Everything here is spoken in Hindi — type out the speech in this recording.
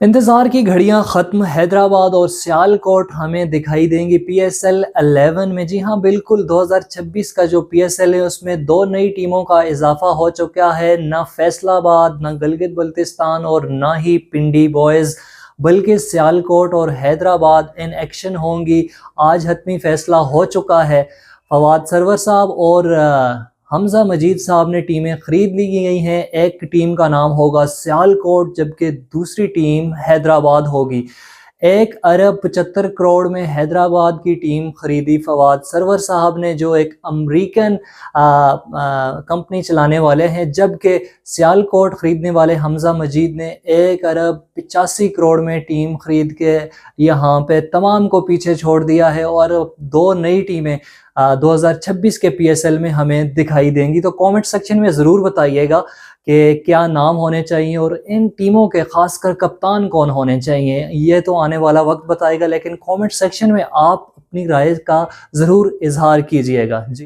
इंतज़ार की घड़ियां ख़त्म। हैदराबाद और सियालकोट हमें दिखाई देंगी PSL 11 में। जी हाँ, बिल्कुल 2026 का जो PSL है उसमें दो नई टीमों का इजाफा हो चुका है। ना फैसलाबाद, ना गिलगित बल्तिस्तान और ना ही पिंडी बॉयज़, बल्कि सियालकोट और हैदराबाद इन एक्शन होंगी। आज हतमी फैसला हो चुका है। फवाद सरवर साहब और हमजा मजीद साहब ने टीमें खरीद ली गई हैं। एक टीम का नाम होगा सियालकोट, जबकि दूसरी टीम हैदराबाद होगी। 1 अरब 75 करोड़ में हैदराबाद की टीम खरीदी फवाद सरवर साहब ने, जो एक अमरीकन कंपनी चलाने वाले हैं, जबकि सियालकोट खरीदने वाले हमजा मजीद ने 1 अरब 85 करोड़ में टीम खरीद के यहाँ पे तमाम को पीछे छोड़ दिया है। और दो नई टीमें 2026 के PSL में हमें दिखाई देंगी। तो कमेंट सेक्शन में ज़रूर बताइएगा कि क्या नाम होने चाहिए और इन टीमों के खासकर कप्तान कौन होने चाहिए। ये तो आने वाला वक्त बताएगा, लेकिन कमेंट सेक्शन में आप अपनी राय का ज़रूर इजहार कीजिएगा। जी।